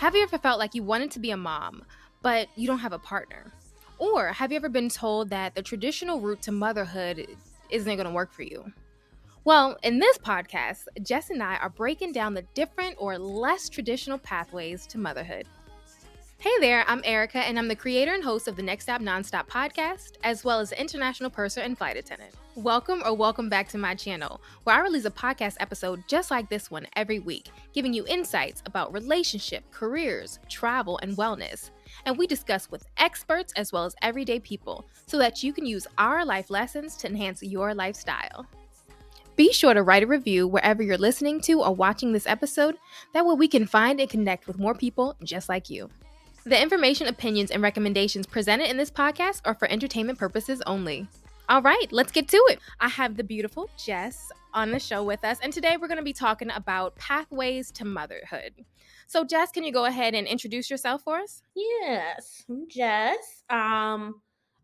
Have you ever felt like you wanted to be a mom, but you don't have a partner? Or have you ever been told that the traditional route to motherhood isn't going to work for you? Well, in this podcast, Jess and I are breaking down the different or less traditional pathways to motherhood. Hey there, I'm Erica, and I'm the creator and host of the Nonstop Podcast, as well as international purser and flight attendant. Welcome back to my channel, where I release a podcast episode just like this one every week, giving you insights about relationship, careers, travel, and wellness. And we discuss with experts as well as everyday people so that you can use our life lessons to enhance your lifestyle. Be sure to write a review wherever you're listening to or watching this episode. That way we can find and connect with more people just like you. The information, opinions, and recommendations presented in this podcast are for entertainment purposes only. All right, let's get to it. I have the beautiful Jess on the show with us, and today we're going to be talking about pathways to motherhood. So, Jess, can you go ahead and introduce yourself for us? Yes, I'm Jess.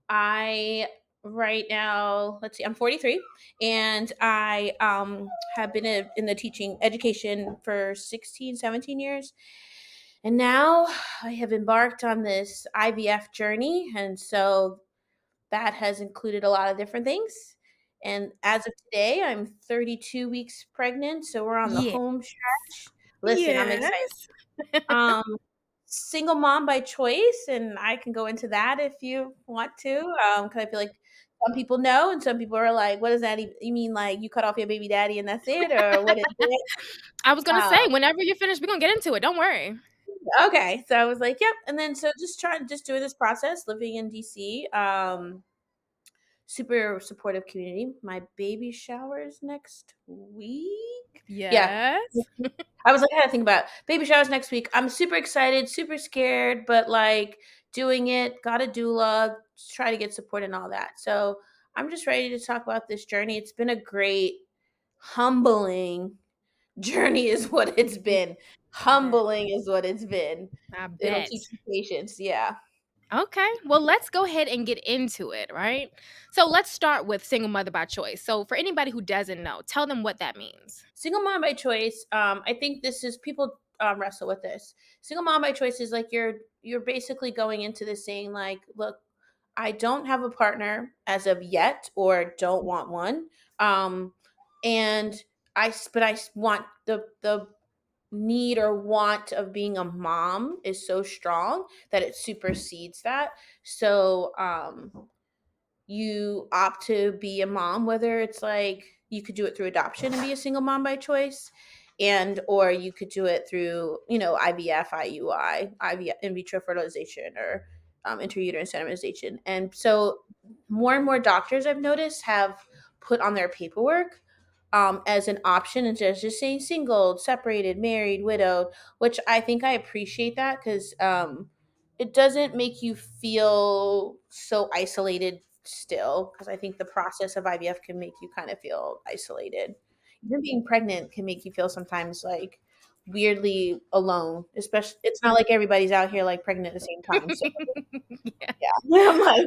I right now, I'm 43, and I have been in the teaching education for 16, 17 years. And now I have embarked on this IVF journey, and so that has included a lot of different things. And as of today, I'm 32 weeks pregnant, so we're on the Yeah. home stretch. Listen, I'm excited. Yes. Um, Single mom by choice, and I can go into that if you want to, because I feel like some people know, and some people are like, "What does that even? You mean like you cut off your baby daddy and that's it, or what is it?" I was going to say, Um, whenever you're finished, we're going to get into it. Don't worry. okay, so I was like, "Yep," and then so just doing this process, living in DC. Super supportive community. My baby showers next week. Yeah. Yes. I was like, I had to think about it. Baby showers next week. I'm super excited, super scared, but like doing it, got a doula, try to get support and all that. So I'm just ready to talk about this journey. It's been a great, humbling journey, is what it's been. Humbling is what it's been. I It'll bet. teach you patience. Yeah. Okay, well, let's go ahead and get into it, right? So let's start with single mother by choice. So for anybody who doesn't know, tell them what that means. Single mom by choice. I think this is people wrestle with this. Single mom by choice is like you're basically going into this saying like, look, I don't have a partner as of yet, or don't want one. And but I want the need or want of being a mom is so strong that it supersedes that. So you opt to be a mom, whether it's like you could do it through adoption and be a single mom by choice, and or you could do it through IVF, IUI, IVF, in vitro fertilization, or intrauterine insemination. And so more and more doctors I've noticed have put on their paperwork as an option instead of just saying single, separated, married, widowed, which I think I appreciate that because it doesn't make you feel so isolated still, because I think the process of IVF can make you kind of feel isolated. Even being pregnant can make you feel sometimes like weirdly alone, especially it's not like everybody's out here like pregnant at the same time. So Yeah. yeah. I'm like,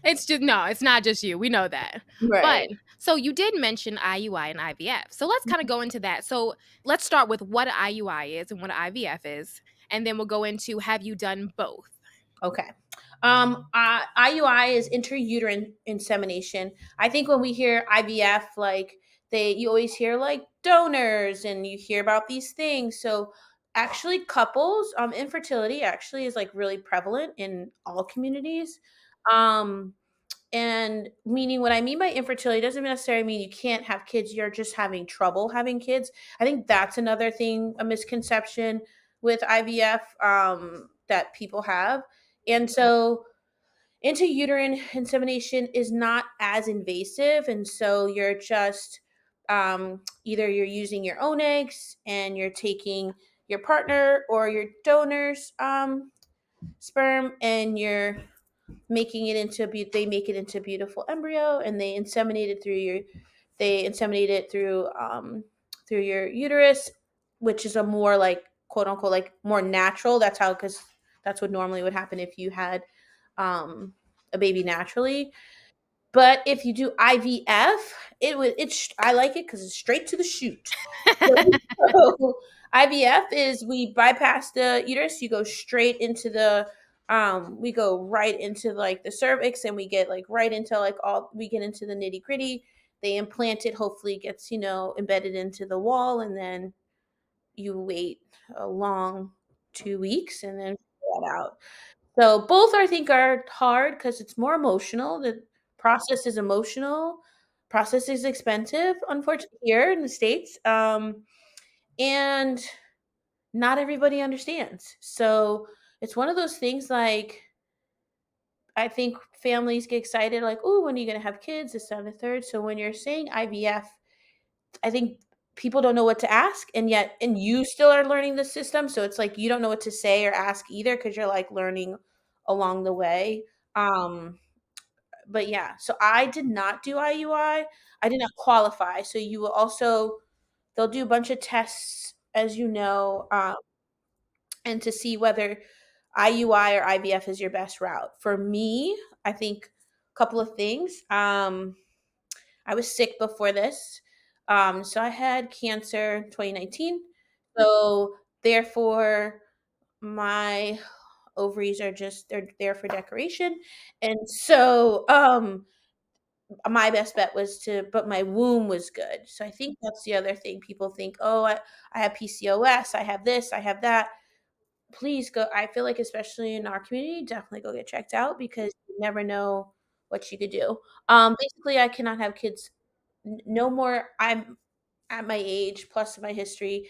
It's just, no, it's not just you. We know that. But right. so you did mention IUI and IVF. So let's kind of go into that. So let's start with what an IUI is and what an IVF is. And then we'll go into have you done both? Okay. IUI is intrauterine insemination. I think when we hear IVF, like you always hear like donors and you hear about these things. So actually couples, infertility actually is like really prevalent in all communities. Um, and meaning what I mean by infertility doesn't necessarily mean you can't have kids. You're just having trouble having kids. I think that's another thing, a misconception with IVF that people have. And so intrauterine insemination is not as invasive. And so you're just either you're using your own eggs and you're taking your partner or your donor's sperm, and you're making it into they make it into a beautiful embryo, and they inseminate it through your uterus, which is a more like quote unquote like more natural. That's how, because that's what normally would happen if you had a baby naturally. But if you do IVF, I like it because it's straight to the shoot. So IVF is we bypass the uterus, you go straight into the we go right into like the cervix, and we get like right into like all we get into the nitty gritty. They implant it, hopefully it gets, embedded into the wall, and then you wait a long 2 weeks and then pull that out. So both I think are hard because it's more emotional. The process is emotional. Process is expensive, unfortunately, here in the States. And not everybody understands. So it's one of those things like I think families get excited, like, oh, when are you gonna have kids? This, that, and the third. So when you're saying IVF, I think people don't know what to ask, and you still are learning the system. So it's like you don't know what to say or ask either because you're like learning along the way. Um, but yeah, so I did not do IUI. I did not qualify. So you will also they'll do a bunch of tests, as you know, and to see whether IUI or IVF is your best route. For me, I think a couple of things. I was sick before this. So I had cancer 2019. So therefore, my ovaries are just they're there for decoration. And so my best bet was but my womb was good. So I think that's the other thing. People think, oh, I have PCOS, I have this, I have that. Please go. I feel like, especially in our community, definitely go get checked out because you never know what you could do. Basically, I cannot have kids no more. I'm at my age plus my history.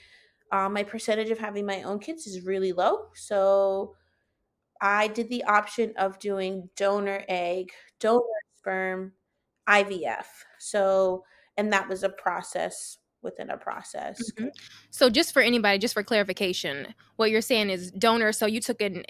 My percentage of having my own kids is really low. So I did the option of doing donor egg, donor sperm, IVF. So, and that was a process within a process. Mhm. So just for anybody, just for clarification, what you're saying is donor. So you took an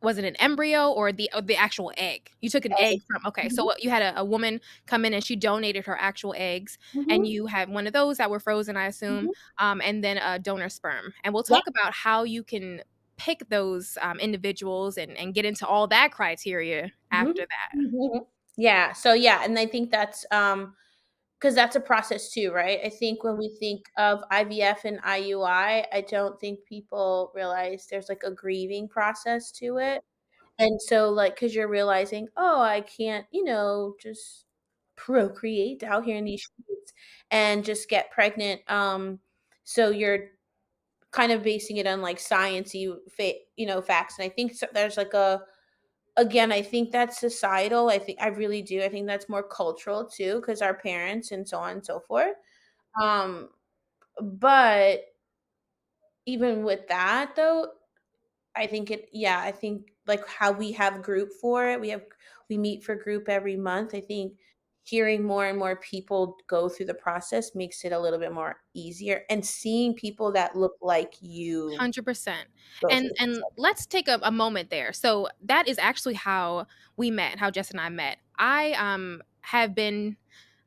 was it an embryo or the actual egg? You took an egg from okay. So Mhm, what, you had a woman come in and she donated her actual eggs, and mhm, you had one of those that were frozen, I assume, mhm. and then a donor sperm. And we'll Yep. talk about how you can pick those individuals and get into all that criteria Mhm, after that. mhm. Yeah. So yeah, and I think that's because that's a process too, right? I think when we think of IVF and IUI, I don't think people realize there's like a grieving process to it. And so, like, because you're realizing, oh, I can't, just procreate out here in these streets and just get pregnant. So you're kind of basing it on like sciencey, facts. And I think there's like again, I think that's societal. I really do. I think that's more cultural too, because our parents and so on and so forth. Um, but even with that though, I think like how we have group for it, we meet for group every month. I think hearing more and more people go through the process makes it a little bit more easier, and seeing people that look like you 100%. go through the And process. let's take a moment there. So that is actually how we met, how Jess and I met. I have been,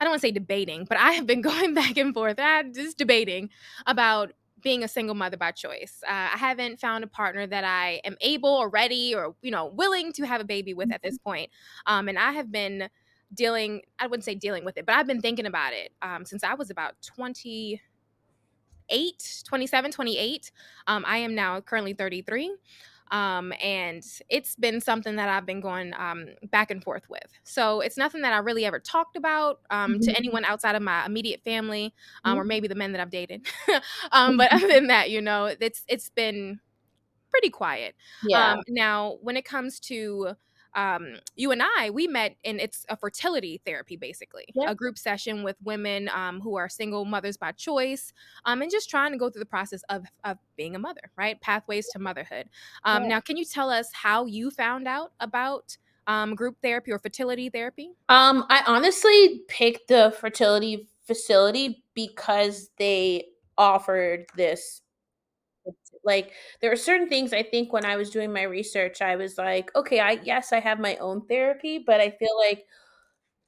I don't want to say debating, but I have been going back and forth, just debating about being a single mother by choice. I haven't found a partner that I am able or ready or willing to have a baby with at this point. And I have been dealing, I wouldn't say dealing with it, but I've been thinking about it since I was about 27, 28. I am now currently 33. And it's been something that I've been going back and forth with. So it's nothing that I really ever talked about to Mhm, anyone outside of my immediate family, mhm, or maybe the men that I've dated. But other than that, it's been pretty quiet. yeah, Now, when it comes to you and I, we met, and it's a fertility therapy, basically, yeah, a group session with women who are single mothers by choice, and just trying to go through the process of being a mother, right? Pathways to motherhood. yeah. Now, can you tell us how you found out about group therapy or fertility therapy? I honestly picked the fertility facility because they offered this. Like, there are certain things I think when I was doing my research, I was like, okay, I have my own therapy, but I feel like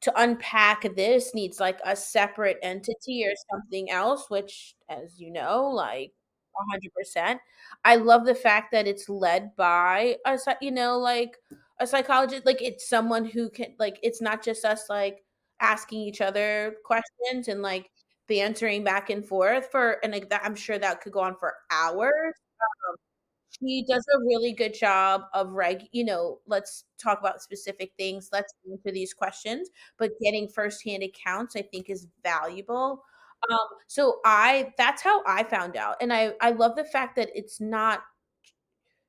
to unpack this needs like a separate entity or something else, which, as you know, like 100%. I love the fact that it's led by like a psychologist. Like, it's someone who can, like, it's not just us, like, asking each other questions and like bantering back and forth and like that, I'm sure that could go on for hours. Um, she does a really good job of let's talk about specific things. Let's answer these questions, but getting firsthand accounts, I think, is valuable. So that's how I found out. And I love the fact that it's not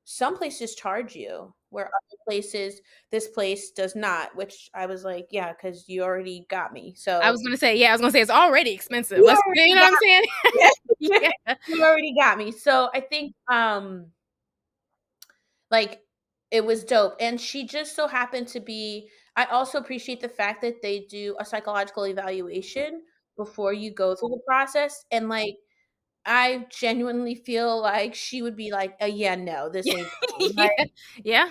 some places charge you where other places this place does not, which I was like, yeah, because you already got me. I So was gonna say, yeah, I was gonna say it's already expensive. you Let's, you already know what I'm got saying? me. Yeah. You already got me. So I think like it was dope. And she just so happened to be I also appreciate the fact that they do a psychological evaluation before you go through the process. And like I genuinely feel like she would be like, yeah, no, this ain't for me. Yeah. Yeah.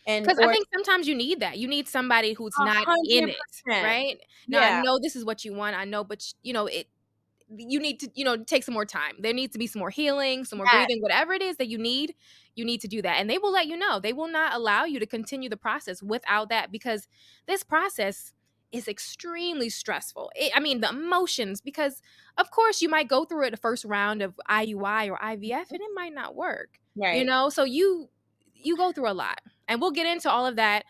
And Because I or think sometimes you need that. You need somebody who's not in it, 100%. right? Now I Yeah, know this is what you want. I know, but you need to, take some more time. There needs to be some more healing, some more yes, breathing, whatever it is that you need to do that. And they will let you know. They will not allow you to continue the process without that, because this process is extremely stressful. I mean, the emotions, because of course you might go through it the first round of IUI or IVF and it might not work, right. So you go through a lot. And we'll get into all of that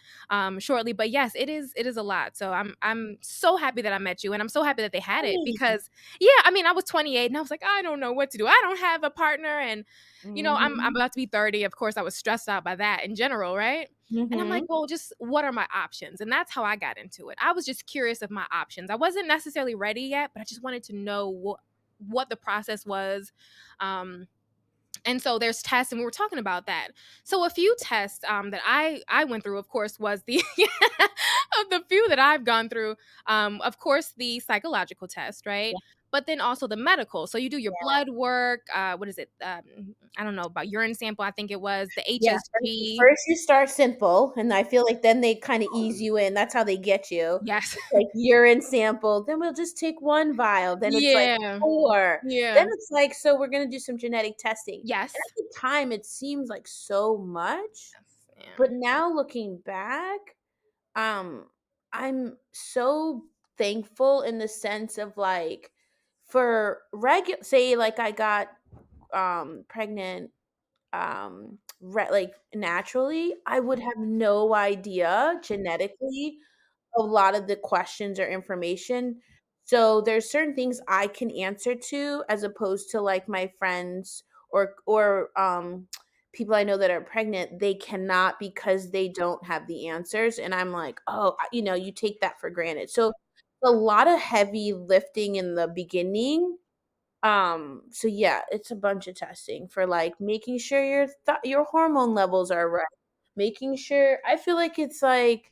shortly. But yes, it is a lot. So I'm so happy that I met you, and I'm so happy that they had it, Same. because yeah, I mean, I was 28 and I was like, I don't know what to do. I don't have a partner, and I'm Mhm, about to be 30. Of course, I was stressed out by that in general, right? And I'm like, mhm. well, just what are my options? And that's how I got into it. I was just curious of my options. I wasn't necessarily ready yet, but I just wanted to know what the process was. And so there's tests, and we were talking about that. So a few tests that I went through, of course, was the of the few that I've gone through. Of course, the psychological test, right? Yeah, But then also the medical. So you do your yeah. blood work. What is it? I don't know, about urine sample. I think it was the Yeah, HSG. first you start simple, and I feel like then they kinda ease you in, that's how they get you. Yes. It's like urine sample, then we'll just take 1 vial, then it's like Yeah. 4, then Yeah. it's like, "So we're gonna do some genetic testing." And Yes. at the time, it seems like so much, Yeah. but now looking back, um, I'm so thankful in the sense of, like, for say, like, I got, pregnant like naturally, I would have no idea genetically a lot of the questions or information. So there's certain things I can answer to as opposed to like my friends or people I know that are pregnant, they cannot because they don't have the answers. And I'm like, oh, you take that for granted. So a lot of heavy lifting in the beginning, so yeah, it's a bunch of testing for like making sure your hormone levels are right. Making sure I feel like it's like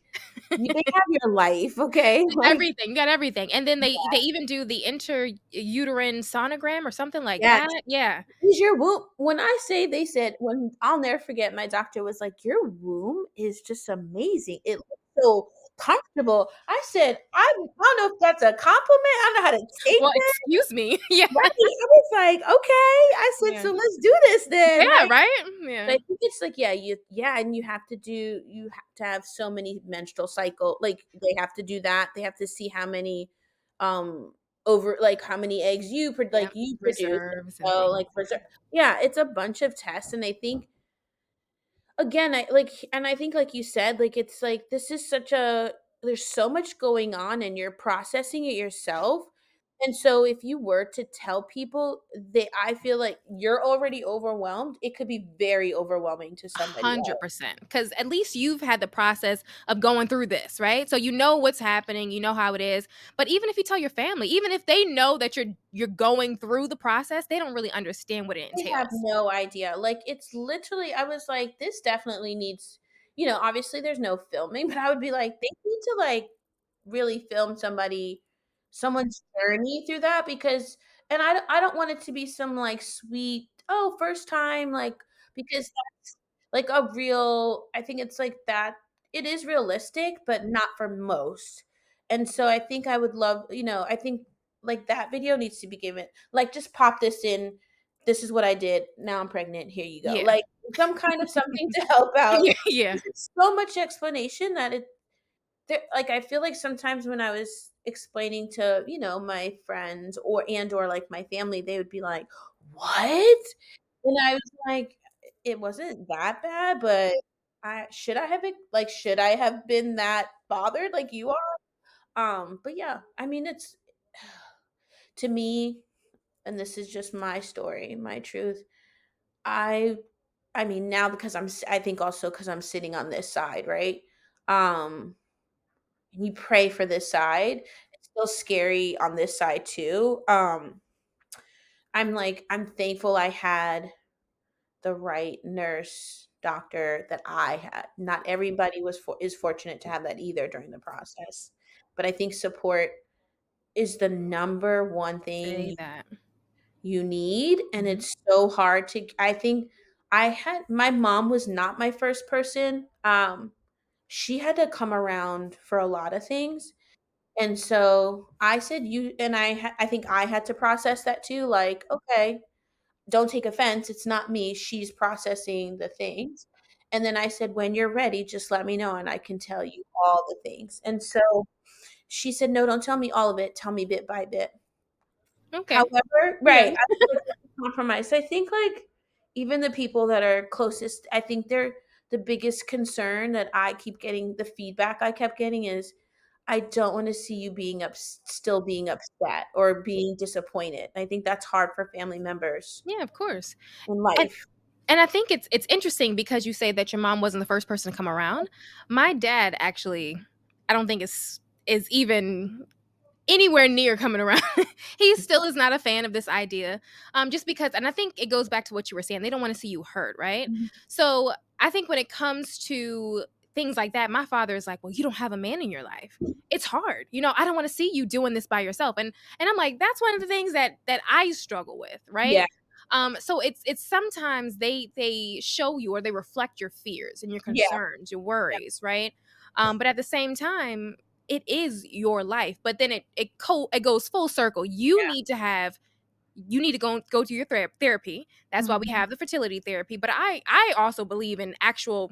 they have your life, okay? Like Everything, you got everything. And then they even do the interuterine sonogram or something like yes. that. Yeah. Is your womb when I say they said when I'll never forget my doctor was like, "Your womb is just amazing. It looks so comfortable." I said, I don't know if that's a compliment. I don't know how to take Well, that. excuse me. Yeah. Right? I was like, "Okay." I said, Yeah. "So let's do this then." Yeah, Like right? but Yeah. I think it's like, and you have to have so many menstrual cycle like, they have to do that. They have to see how many, um, over like, how many eggs Yep. you produce. Reserves and So, things. like, reserve yeah, it's a bunch of tests, and I think again, I think like you said, like, it's like, this is such a there's so much going on, and you're processing it yourself, and so if you were to tell people, I feel like you're already overwhelmed, it could be very overwhelming to somebody else. 100%. Because at least you've had the process of going through this, right? So you know what's happening, you know how it is. But even if you tell your family, even if they know that you're going through the process, they don't really understand what it They have entails. no idea. Like, it's literally I was like, "This definitely needs" obviously, there's no filming, but I would be like, "They need to, like, really film someone's journey through that," because and I don't want it to be some, like, sweet, "Oh, first time," like because that's, like, a real I think it's like that it is realistic, but not for most, and so I think I would love I think, like, that video needs to be given like, just pop this in, "This is what I did. Now I'm pregnant. Here you go." Yeah. Like, some kind of something to help out. Yeah. Yeah. It's so much explanation that like, I feel like sometimes when I was explaining to, my friends or like my family, they would be like, "What?" And I was like, "It wasn't that bad, but should I have been that bothered like you are?" But yeah, I mean, it's to me, and this is just my story, my truth. I I mean, now because I think also because I'm sitting on this side, right? Um, and you pray for this side. It's still scary on this side too. I'm thankful I had the right nurse doctor that I had. Not everybody is fortunate to have that either during the process. But I think support is the number one thing Say that. you need, and Mhm. it's so hard to I think I had my mom was not my first person. She had to come around for a lot of things. And so I said you and I think I had to process that too, like, okay, don't take offense, it's not me, she's processing the things. And then I said, when you're ready, just let me know and I can tell you all the things. And so she said, no, don't tell me all of it, tell me bit by bit. Okay. However, Yeah. right, I was like, "That's a compromise." I think, like, even the people that are closest, I think they're the biggest concern that I keep getting the feedback I kept getting is, "I don't wanna see you still being upset or being disappointed." I think that's hard for family members Yeah, of course. in And life. and I think it's interesting because you say that your mom wasn't the first person to come around. My dad actually, I don't think is even anywhere near coming around. He still is not a fan of this idea. Just because, and I think it goes back to what you were saying. They don't want to see you hurt, right? Mhm. So I think when it comes to things like that, my father is like, "Well, you don't have a man in your life. It's hard. I don't want to see you doing this by yourself." And I'm like, that's one of the things that I struggle with, Yeah, right? So it's sometimes they show you or they reflect your fears and your yeah, concerns, your yeah, worries, right? But at the same time, it is your life, but then it goes full circle. You need to go to your therapy. That's why we mhm. have the fertility therapy, but I also believe in actual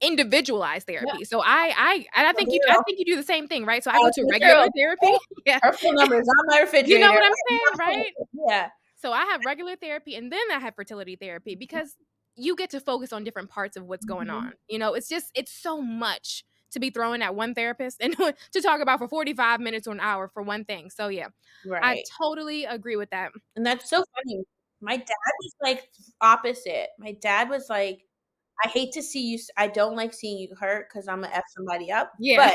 individualized Yeah, therapy. So I my think girl. you do the same thing, right? So I Oh, go it's to my regular girl. therapy. Oh, Yeah. her phone number is on my You know refrigerator. what I'm I am saying, not playing right? with it. Yeah. So I have regular therapy and then I have fertility therapy because you get to focus on different parts of what's going on. Mhm. It's so much to be thrown at one therapist and to talk about for 45 minutes or an hour for one thing. So yeah, I Right. totally agree with that. And that's so funny. My dad was, like, opposite. My dad was like, "I hate to see you I don't like seeing you hurt because 'cause Imma F somebody up," Yeah. but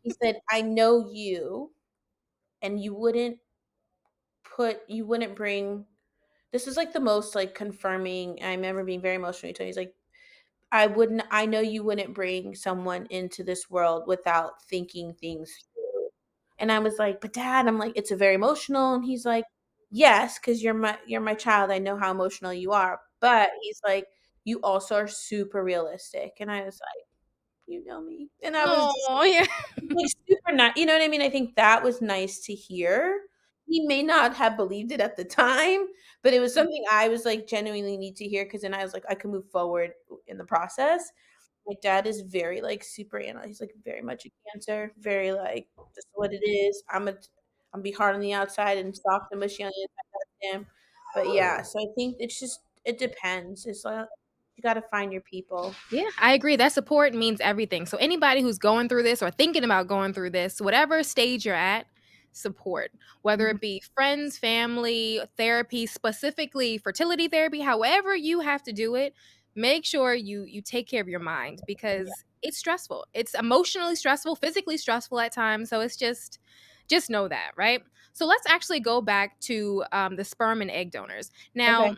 he said, "I know you, and you wouldn't bring." This is, like, the most, like, confirming. I remember being very emotional. He told me, he's like, I know you wouldn't bring someone into this world without thinking things through." And I was like, "But dad," I'm like, "It's a very emotional." And he's like, "Yes, because you're my child. I know how emotional you are." But he's like, "You also are super realistic." And I was like, "You know me." And I was just Oh yeah. like super not, you know what I mean? I think that was nice to hear. He may not have believed it at the time, but it was something I was like genuinely need to hear because then I was like, I can move forward in the process. My dad is very like super he's like very much a cancer, very like this is what it is. I'm be hard on the outside and soft and mushy on the inside. That's him. But yeah, so I think it depends. It's like you gotta find your people. Yeah, I agree. That support means everything. So anybody who's going through this or thinking about going through this, whatever stage you're at, support. Whether Mhm. it be friends, family, therapy, specifically fertility therapy, however you have to do it, make sure you take care of your mind Yeah. because it's stressful. It's emotionally stressful, physically stressful at times. So it's just know that, right? So let's actually go back to the sperm and egg donors. Now, Okay.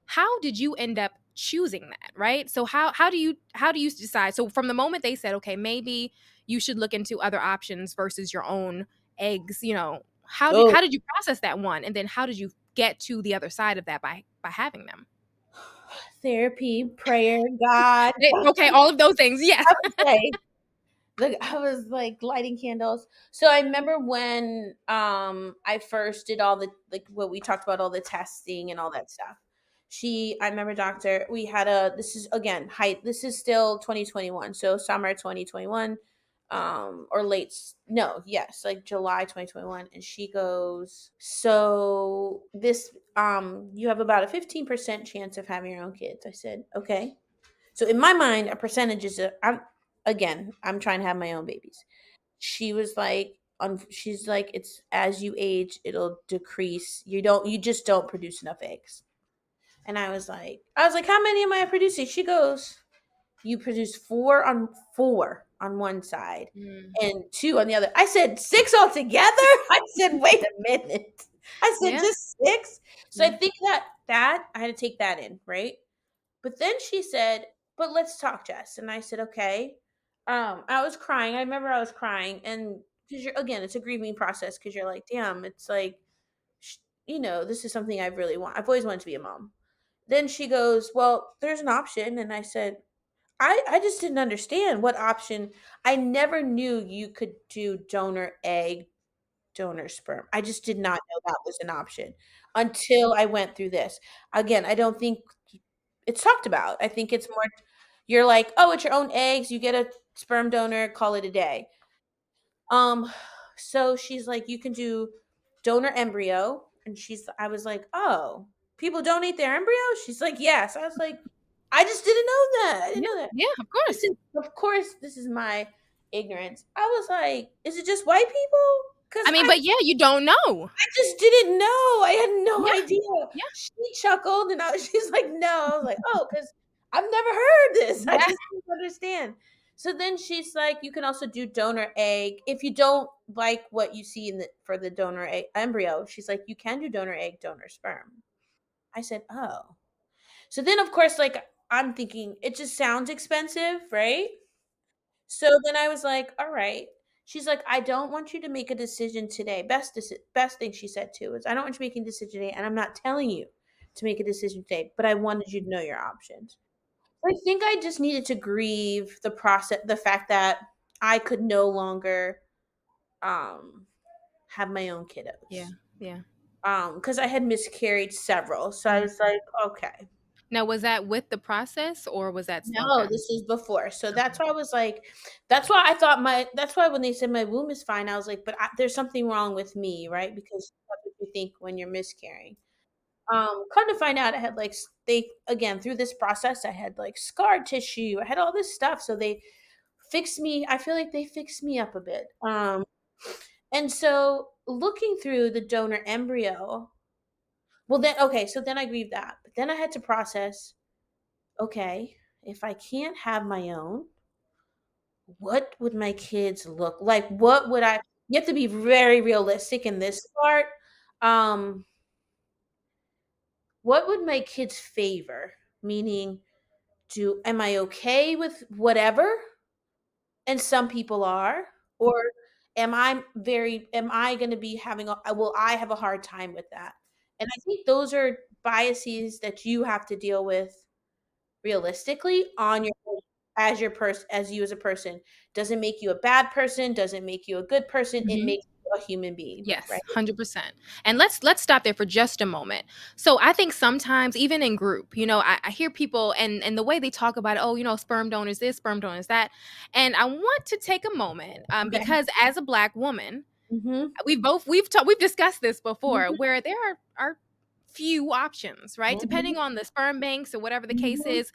how did you end up choosing that, right? So how do you decide? So from the moment they said, okay, maybe you should look into other options versus your own eggs, how did Oh, how did you process that one, and then how did you get to the other side of that by having them? therapy, prayer, God. Okay, all of those things, yes. I was I was like lighting candles. So I remember when I first did all the like what we talked about, all the testing and all that stuff. I remember doctor, we had this is again height, this is still 2021, so summer 2021. or no, yes, like July 2021. And she goes, so this, you have about a 15% chance of having your own kids. I said, okay. So in my mind, a percentage is I'm trying to have my own babies. She was like, she's like, it's as you age, it'll decrease. You just don't produce enough eggs. And I was like, how many am I producing? She goes, you produce four on one side Mm. and two on the other. I said, six altogether? I said, wait a minute. I said, Yeah. just six? So I Yeah. think that I had to take that in, right? But then she said, but let's talk, Jess. And I said, okay. I was crying. I remember I was crying. And because again, it's a grieving process because you're like, damn, it's like, this is something I really want. I've always wanted to be a mom. Then she goes, well, there's an option. And I said, I just didn't understand what option. I never knew you could do donor egg, donor sperm. I just did not know that was an option until I went through this. Again, I don't think it's talked about. I think it's more, you're like, oh, it's your own eggs. You get a sperm donor, call it a day. Um, so she's like, you can do donor embryo. And I was like, oh, people donate their embryo? She's like, yes. I was like, I just didn't know that. I didn't Yeah. know that. Yeah. Of course. Of course, this is my ignorance. I was like, is it just white people? Because I mean, but yeah, you don't know. I just didn't know. I had no Yeah. idea. Yeah. She chuckled and she's like, no. I was like, oh, because I've never heard this. I Yeah. just didn't understand. So then she's like, you can also do donor egg. If you don't like what you see for the donor egg embryo, she's like, you can do donor egg, donor sperm. I said, oh. So then, of course, like I'm thinking, it just sounds expensive, right? So then I was like, all right. She's like, I don't want you to make a decision today. Best thing she said too is, I don't want you making a decision today, and I'm not telling you to make a decision today, but I wanted you to know your options. I think I just needed to grieve the fact that I could no longer um have my own Yeah. kiddos. Yeah. Because I had miscarried several. So I Mm. was like, okay. Now, was that with the process or was that No, spoken? this is before. So Okay. that's why I was like, that's why when they said my womb is fine, I was like, but there's something wrong with me, right? Because that's what you think when you're miscarrying. Come to find out, I had like, they, again, through this process, I had like scar tissue, I had all this stuff. So they fixed me. I feel like they fixed me up a bit. And so looking through the donor embryo, well, then, okay, so then I grieved that. But then I had to process, okay, if I can't have my own, what would my kids look like? What would I You have to be very realistic in this part. Um, what would my kids favor? Meaning, am I okay with whatever? And some people are, or am I going to be will I have a hard time with that? And I think those are biases that you have to deal with realistically on your as you as a person. Doesn't make you a bad person, doesn't make you a good person, it Mhm. makes you a human being, Yes, right? 100%. And let's stop there for just a moment. So I think sometimes even in group, I hear people and the way they talk about, oh, sperm donors this, sperm donors that. And I want to take a moment Okay. because as a black woman, Mhm. we've discussed this before Mhm. where there are few options, right? Mhm. Depending on the sperm banks or whatever the case Mhm. is,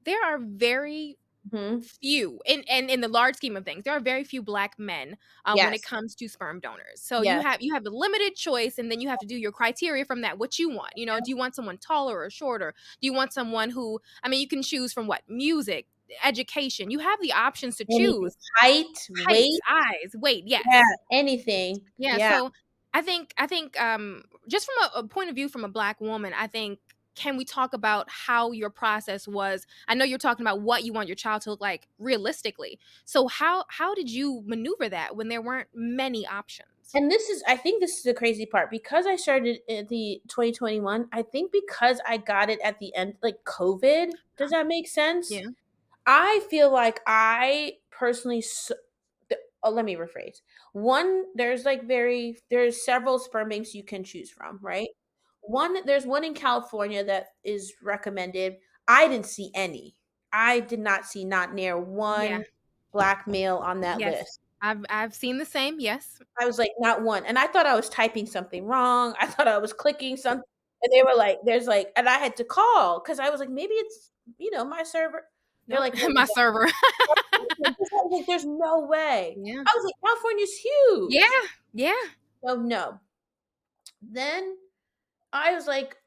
there are very Mhm. few in the large scheme of things, there are very few black men when it Yes. comes to sperm donors. So you Yes. have a limited choice, and then you have to do your criteria from that, what you want. Do you want someone taller or shorter? Do you want someone who, I mean, you can choose from what music, education, you have the options to Anything. choose. Height, Height, weight, eyes, weight, yeah, yes. anything. Yeah, Yeah. so I think just from a point of view from a black woman, I think, can we talk about how your process was? I know you're talking about what you want your child to look like realistically. So how did you maneuver that when there weren't many options? And I think this is the crazy part, because I started at the 2021. I think because I got it at the end, like COVID. Does that make sense? Yeah. I feel like I personally, let me rephrase. One, there's several sperm banks you can choose from, right? There's one in California that is recommended. I didn't see any. I did not see, not near Yeah. one black male on that Yes. list. I've seen the same, yes. I was like, not one. And I thought I was typing something wrong. I thought I was clicking something. And they were like, there's like, and I had to call because I was like, maybe it's, my server. They're Nope, like, no, my server. I was like, there's no way. Yeah. I was like, California's huge. Yeah, yeah, So no. Then I was like,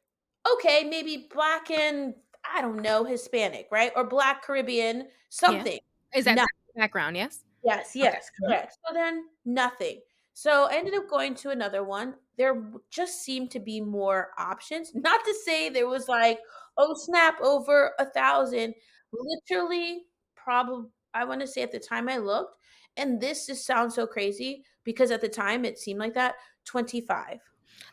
okay, maybe black and I don't know, Hispanic, right? Or black Caribbean, yeah. something. Is that No. background, yes? Yes, Okay. yes, Mhm. correct. So then nothing. So I ended up going to another one. There just seemed to be more options. Not to say there was like, oh snap, over 1,000. Literally, probably I want to say at the time I looked, and this just sounds so crazy because at the time it seemed like that, 25.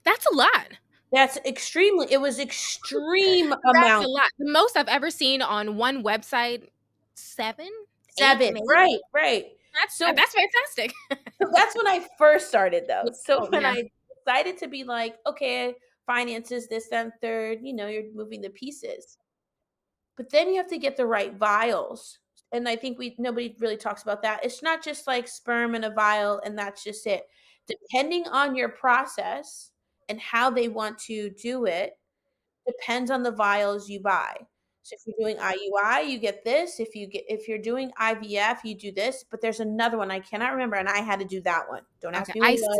That's a lot. That's extremely, it was extreme That's a amount. lot. The most I've ever seen on one website, 7, 8 7, maybe? right, right. That's So that's fantastic. So that's when I first started though. Yeah. So Oh, when yeah. I decided to be like, okay, finances, this, and third, you're moving the pieces. But then you have to get the right vials. And I think nobody really talks about that. It's not just like sperm in a vial and that's just it. Depending on your process and how they want to do it, depends on the vials you buy. So if you're doing IUI, you get this. If you're doing IVF, you do this. But there's another one I cannot remember, and I had to do that one. Don't Okay. ask me what it was.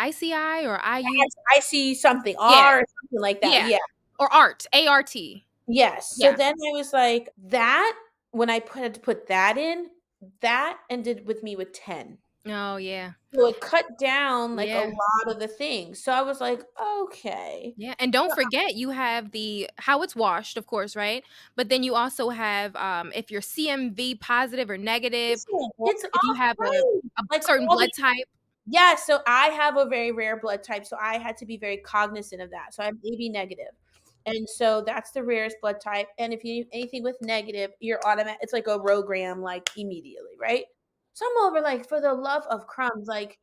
ICI or IU? I see something Yeah, R or something like that. yeah. Yeah. Or ART, ART. Yes. So Yeah. then I was like, that when had to put that in, that ended with me with 10. Oh, yeah. So it cut down like a Yeah. lot of the things. So I was like, okay. Yeah, and don't forget you have the how it's washed, of course, right? But then you also have, if you're CMV positive or negative, Listen, or it's if you all have right. a Like certain all blood type. Yeah, so I have a very rare blood type, so I had to be very cognizant of that. So I'm AB negative. And so that's the rarest blood type. And if you anything with negative, you're automatic it's like a rogram like immediately, right? So I'm over like for the love of crumbs, like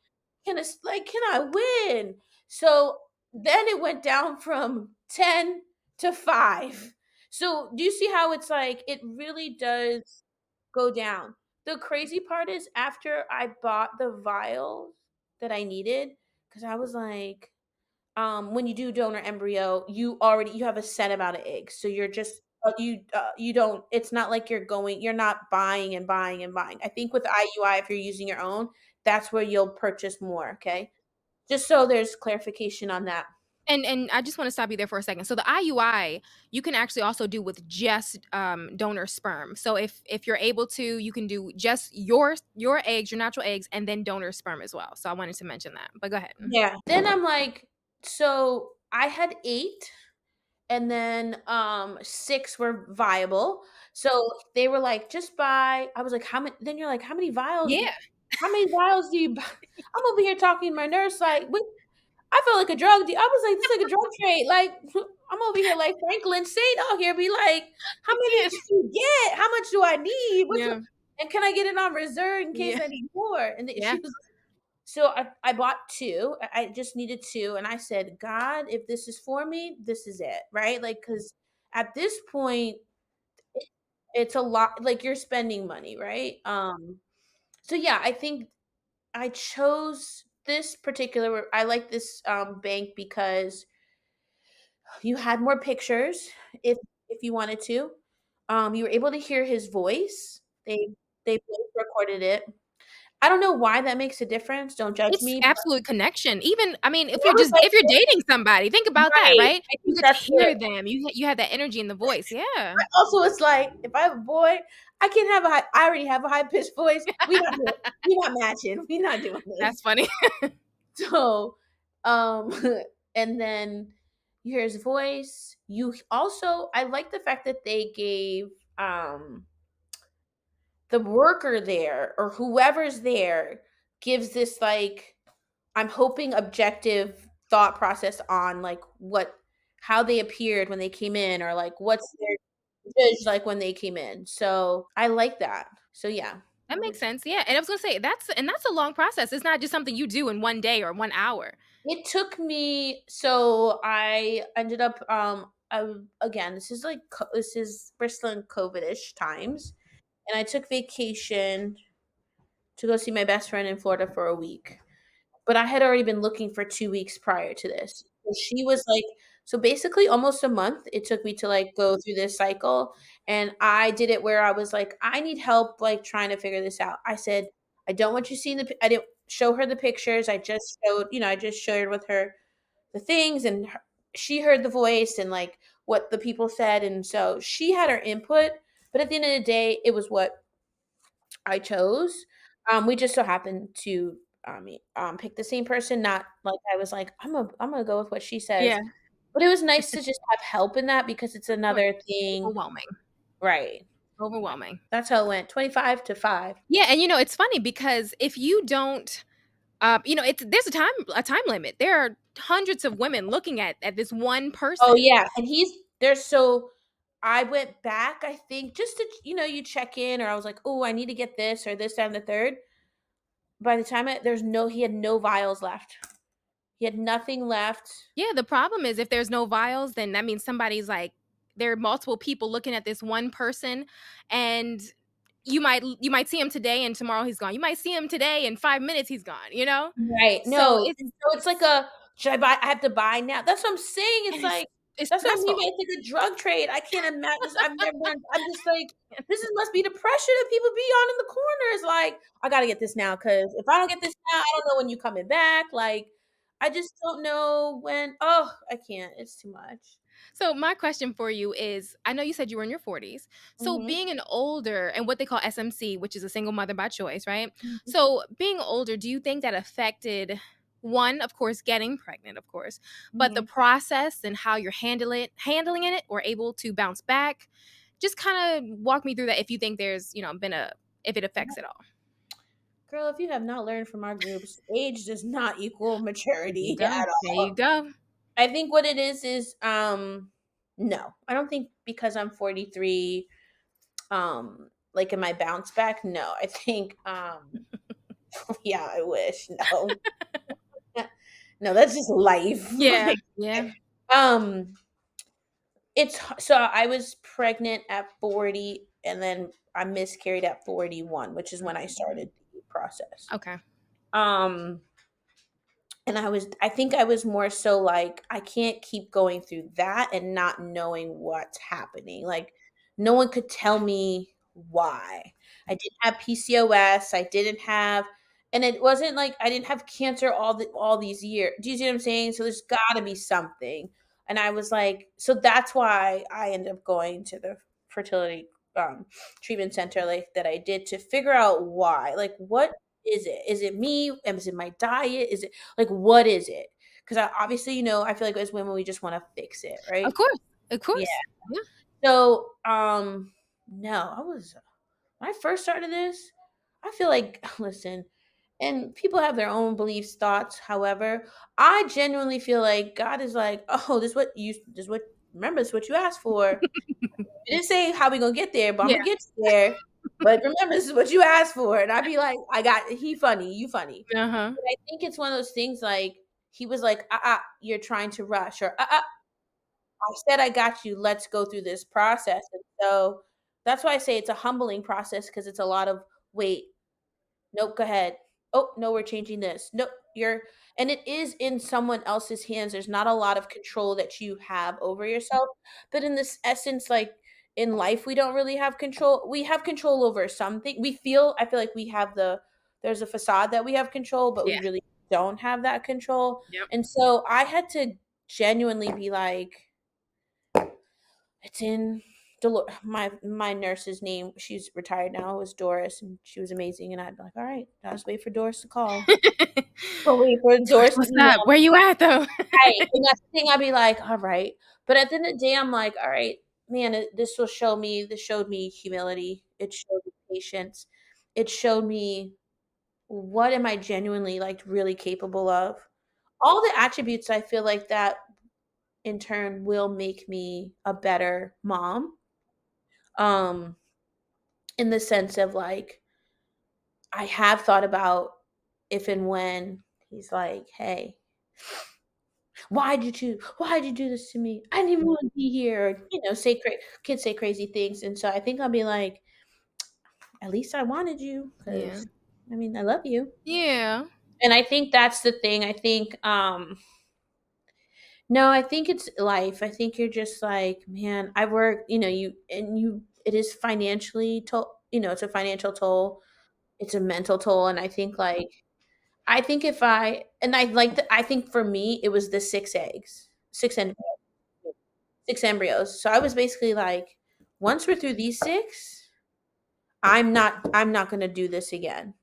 can I win? So then it went down from 10 to 5. So do you see how it's like it really does go down? The crazy part is after I bought the vials that I needed, because I was like, when you do donor embryo, you have a set amount of eggs. So you're just you don't it's not like you're not buying and buying and buying. I think with IUI, if you're using your own, that's where you'll purchase more. Okay. Just so there's clarification on that. And I just wanna stop you there for a second. So the IUI, you can actually also do with just, donor sperm. So if you're able to, you can do just your eggs, your natural eggs, and then donor sperm as well. So I wanted to mention that, but go ahead. Yeah. Then I'm like, so I had 8 and then 6 were viable. So they were like, just buy. I was like, how many? Then you're like, how many vials? Yeah. How many vials do you buy? I'm over here talking to my nurse, like, what? I felt like a drug deal. I was like, this is like a drug trade. Like, I'm over here like Franklin Saint out here, be like, how many Yeah. did you get? How much do I need? Yeah. And can I get it on reserve in case Yeah. I need more? And Yeah. she was so I bought 2. I just needed 2, and I said, God, if this is for me, this is it, right? Like, because at this point, it, it's a lot. Like you're spending money, right? So yeah, I think I chose this particular. I like this bank because you had more pictures if you wanted to. You were able to hear his voice. They both recorded it. I don't know why that makes a difference. Don't judge It's me. absolute connection. Even I mean, I was like, if you're dating somebody, think about that, right. right? I You think get to that's hear it. them. You have that energy in the voice. Yeah. Also, it's like if I have a boy, I can't have a high. I already have a high pitched voice. We not matching. We not doing this. That's funny. So, um, and then you hear his voice. You also, I like the fact that they gave the worker there or whoever's there gives this like I'm hoping objective thought process on like how they appeared when they came in or like what's their judge like when they came in. So I like that. So yeah. That makes sense. Yeah. And I was gonna say that's a long process. It's not just something you do in one day or 1 hour. It took me so I ended up again this is like this is we're still in COVID-ish times. and I took vacation to go see my best friend in Florida for a week. But I had already been looking for 2 weeks prior to this. So she was like, so basically almost a month it took me to, like, go through this cycle, and I did it where I was like, "I need help, like, trying to figure this out." I said, "I don't want you seeing I didn't show her the pictures, I just showed I just shared with her the things, and she heard the voice and, like, what the people said, and so she had her input, but at the end of the day, it was what I chose. We just so happened to pick the same person. Not like I was like, I'm gonna go with what she says. Yeah. But it was nice to just have help in that because it's Right. another thing. Overwhelming. Right. Overwhelming. That's how it went. 25 to 5. Yeah, and it's funny because if you don't, it's there's a time limit. There are hundreds of women looking at this one Oh person. yeah. And he's there's so I went back, I think, just to you check in, or I was like, oh, I need to get this or this, that, and the third. By the time he had no vials left. He had nothing left. Yeah, the problem is if there's no vials, then that means somebody's like there are multiple people looking at this one person, and you might see him today and tomorrow he's gone. You might see him today and 5 minutes he's gone. Right, So no, and so it's like a should I have to buy now? That's what I'm saying, it's and it's like it's that's what I mean stressful. by it's like a drug trade. I can't imagine. I've never I'm just like, must be the pressure that people be on in the corners, like, "I gotta get this now because if I don't get this now, I don't know when you coming back," like, I just don't know when I can't, it's too much. So my question for you is, I know you said you were in your 40s. So Mhm, being an older and what they call SMC, which is a single mother by choice, right? mhm, So being older, do you think that affected one, of course, getting pregnant, of course, but the mhm. process and how you're handling it or able to bounce back? Just kind of walk me through that if you think there's, been a if it affects it all. Girl, if you have not learned from our groups, age does not equal There you maturity go. at There you all. go. I think what it is no. I don't think because I'm 43 like in my bounce back, no. I think yeah, I wish. No. No, that's just life. Yeah. Like Yeah. um so I was pregnant at 40 and then I miscarried at 41, which is when I started the process. Okay. Um And I think I was more so like, I can't keep going through that and not knowing what's happening. Like, no one could tell me why. I didn't have PCOS. I didn't have, and it wasn't like I didn't have cancer all these years. Do you see what I'm saying? So there's got to be something. And I was like, so that's why I ended up going to the fertility um, treatment center like that I did to figure out why. Like, what is it? Is it me? Is it my diet? Is it like, what is it? Because I obviously, I feel like as women, we just want to fix it, Of right? course. Of Yeah. course. Yeah. So, no, when I first started this, I feel like, listen, and people have their own beliefs, thoughts. However, I genuinely feel like God is like, oh, remember, this is what you asked for. You didn't say how we gonna get there, but I'm Yeah. gonna get you there. But remember, this is what you asked for. And I'd be like, he funny, you funny. Uh-huh. But I think it's one of those things like he was like, you're trying to rush, or I said I got you. Let's go through this process. And so that's why I say it's a humbling process because it's a lot of wait, nope, go ahead. Oh, no, we're changing this. Nope, and it is in someone else's hands. There's not a lot of control that you have over yourself. But in this essence, like in life, we don't really have control. We have control over something. I feel like there's a facade that we have control, but we Yeah. really don't have that control. Yep. And so I had to genuinely be like, it's in my nurse's name. She's retired now. Was Doris, and she was amazing. And I'd be like, all right, I'll just wait for Doris to call. Or wait for George, Doris to what's up? email. Where you at though? Right. And that's the thing. I'd be like, all right. But at the end of the day, I'm like, all right, man, this showed me humility. It showed me patience. It showed me what am I genuinely like really capable of. All the attributes I feel like that in turn will make me a better mom. Um, in the sense of like, I have thought about if and when he's like, hey, why'd you do this to me? I didn't even want to be here. Or, kids say crazy things. And so I think I'll be like, at least I wanted you Yeah. because I mean, I love you. Yeah. And I think that's the thing. I think no, I think it's life. I think you're just like, man, I work, it is financially toll, it's a financial toll, it's a mental toll. And I think like, I think if I, and I like, I think for me, it was the six eggs, six embryos. So I was basically like, once we're through these six, I'm not going to do this again.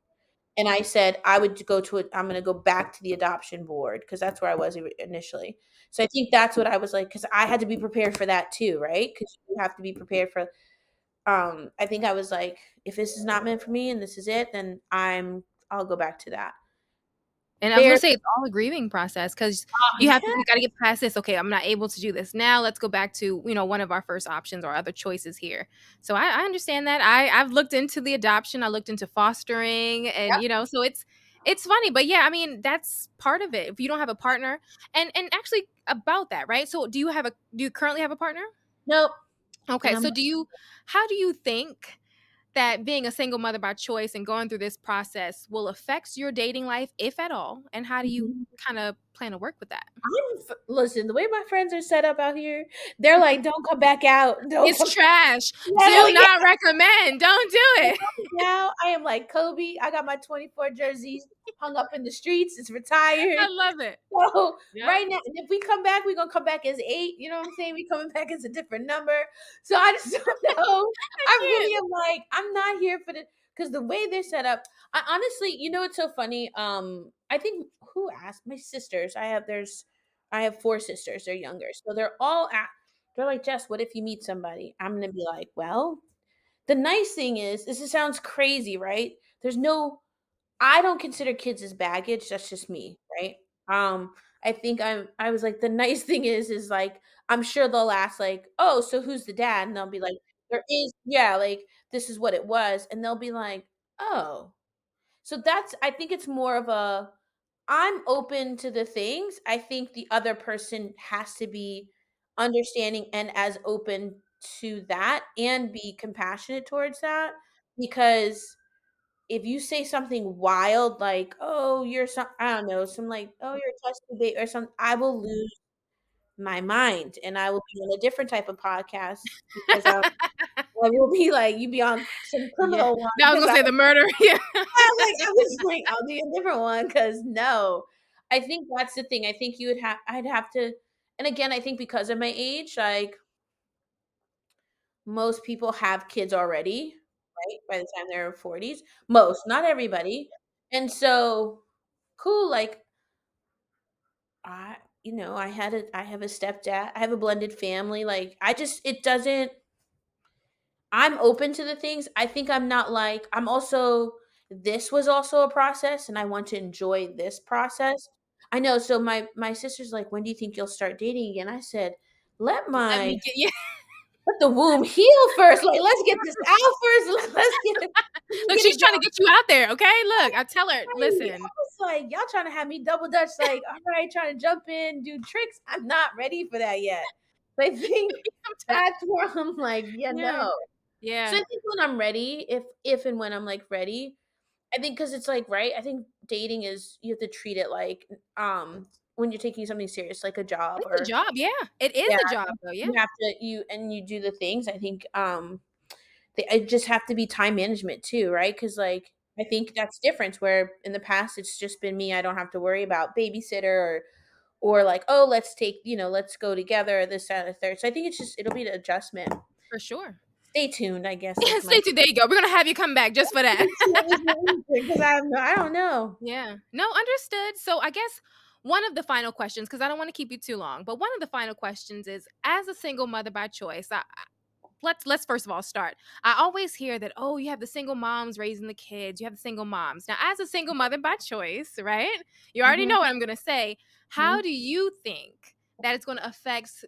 And I said I would go to it. I'm going to go back to the adoption board because that's where I was initially. So I think that's what I was like because I had to be prepared for that too, right? Because you have to be prepared for. I think I was like, if this is not meant for me and this is it, then I'll go back to that. And I was gonna Fair, say it's all a grieving process because yeah, you gotta get past this. Okay, I'm not able to do this now. Let's go back to one of our first options or other choices here. So I understand that. I've looked into the adoption. I looked into fostering, and so it's funny, but yeah, I mean that's part of it. If you don't have a partner, and actually about that, right? So do you currently have a partner? nope. Okay, And I'm so how do you think that being a single mother by choice and going through this process will affect your dating life, if at all? And how do you Mhm. kind of plan to work with that? Listen, the way my friends are set up out here, they're like, don't come back out. Don't It's come. trash. Yeah, they're Do like, not recommend. Don't do it. now I am like Kobe. I got my 24 jerseys hung up in the streets. It's retired. I love it. So Yep. right now, and if we come back, we're gonna come back as 8. You know what I'm saying? We coming back as a different number. So I just don't know. I I can't. really am like, I'm not here for the because the way they're set up, I honestly, it's so funny. I think who asked my sisters, I have 4 sisters, they're younger. So they're like, Jess, what if you meet somebody? I'm gonna be like, well, the nice thing is, this sounds crazy, right? There's no I don't consider kids as baggage. That's just me, right? I think I was like, the nice thing is like, I'm sure they'll ask, like, oh, so who's the dad? And they'll be like, there is, yeah, like, this is what it was. And they'll be like, oh. So I think it's more of I'm open to the things. I think the other person has to be understanding and as open to that and be compassionate towards that because if you say something wild like, "Oh, you're some," I don't know, some like, "Oh, you're a test tube babe," or something, I will lose my mind, and I will be on a different type of podcast because I will be like, you be on some Yeah. criminal one No, I was because gonna say the murder. Yeah. I was like, I'll do a different one because no. I think that's the thing. I think I'd have to, and again, I think because of my age, like most people have kids already, right? By the time they're 40s, most, not everybody, and so cool. Like I, I have a stepdad. I have a blended family. Like I just, it doesn't. I'm open to the things. I think I'm not like I'm also. This was also a process, and I want to enjoy this process. I know. So my sister's like, when do you think you'll start dating again? I said, Let me get yeah. let the womb heal first. Like let's get this out first. Let's Look, get she's it trying to get you out there, okay? Look, I tell her, right. I listen. was like, y'all trying to have me double dutch, like, all right, trying to jump in, do tricks. I'm not ready for that yet. So I think Sometimes. that's where I'm like, yeah, Yeah. no. So Yeah. I think when I'm ready, if and when I'm like ready, I think because it's like, right, I think dating is you have to treat it like when you're taking something serious, like a job It's a or job, yeah. It is yeah, a job though, yeah. you have to you do the things. I think it just have to be time management too, right? Because like I think that's different. Where in the past it's just been me. I don't have to worry about babysitter or like oh let's take let's go together this that, and the third. So I think it'll be an adjustment. For sure. Stay tuned. I guess Yeah, is my stay tuned. There you go. We're gonna have you come back just for that. because I don't know. Yeah. No, understood. So I guess one of the final questions, because I don't want to keep you too long, but one of the final questions is as a single mother by choice, let's first of all start. I always hear that, oh, you have the single moms raising the kids, you have the single moms. Now, as a single mother by choice, right? You already Mhm, know what I'm gonna say. How mhm. do you think that it's going to affect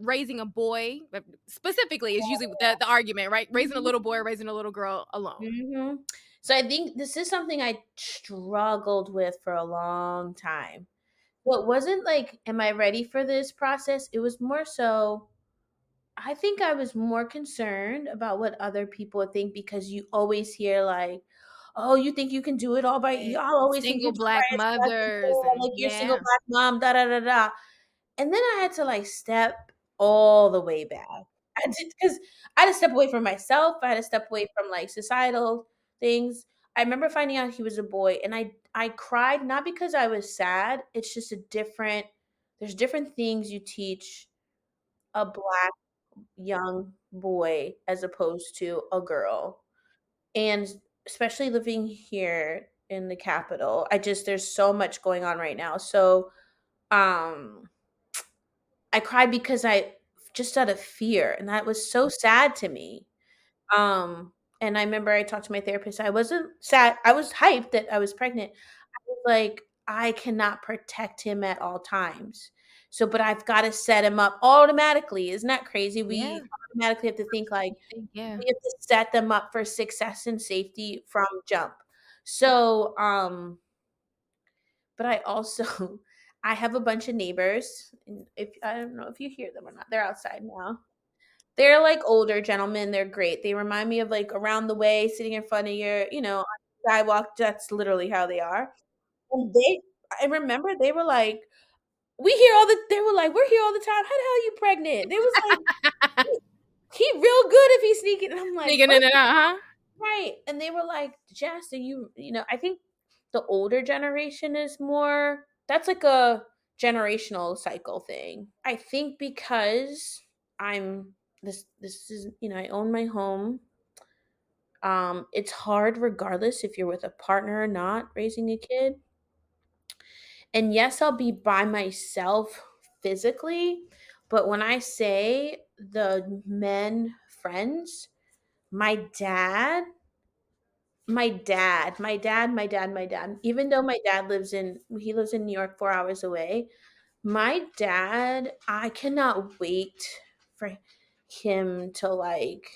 raising a boy specifically is usually the argument, right? Raising a Mhm, little boy, raising a little girl alone. mhm. So I think this is something I struggled with for a long time. So it wasn't like, am I ready for this process? It was more so I think I was more concerned about what other people would think, because you always hear like, "Oh, you think you can do it all by Yeah. y'all always think Single you're black trash, mothers and like you're a single yeah. black mom, da da da da." And then I had to like step all the way back. I did, because I had to step away from myself. I had to step away from like societal things. I remember finding out he was a boy, and I cried, not because I was sad. It's just a different. There's different things you teach a black young boy as opposed to a girl. And especially living here in the capital, there's so much going on right now. So um I cried because I just out of fear, and that was so sad to me. And I remember I talked to my therapist. I wasn't sad. I was hyped that I was pregnant. I was like, I cannot protect him at all times. So, but I've got to set him up automatically. Isn't that crazy? Yeah. We automatically have to think like Yeah. we have to set them up for success and safety from jump. So, but I also I have a bunch of neighbors. And if I don't know if you hear them or not, they're outside now. They're like older gentlemen. They're great. They remind me of like around the way, sitting in front of your, on the sidewalk. That's literally how they are. And I remember they were like, they were like, we're here all the time. How the hell are you pregnant? They was like, he real good if he's sneaking. And I'm like, Sneaking what? in and out, huh? Right. And they were like, Jess, are I think the older generation is more, that's like a generational cycle thing. I think because I'm this is, I own my home. It's hard regardless if you're with a partner or not raising a kid. And yes, I'll be by myself physically, but when I say the men friends, my dad my dad, even though my dad lives in New York 4 hours away, my dad, I cannot wait for him to like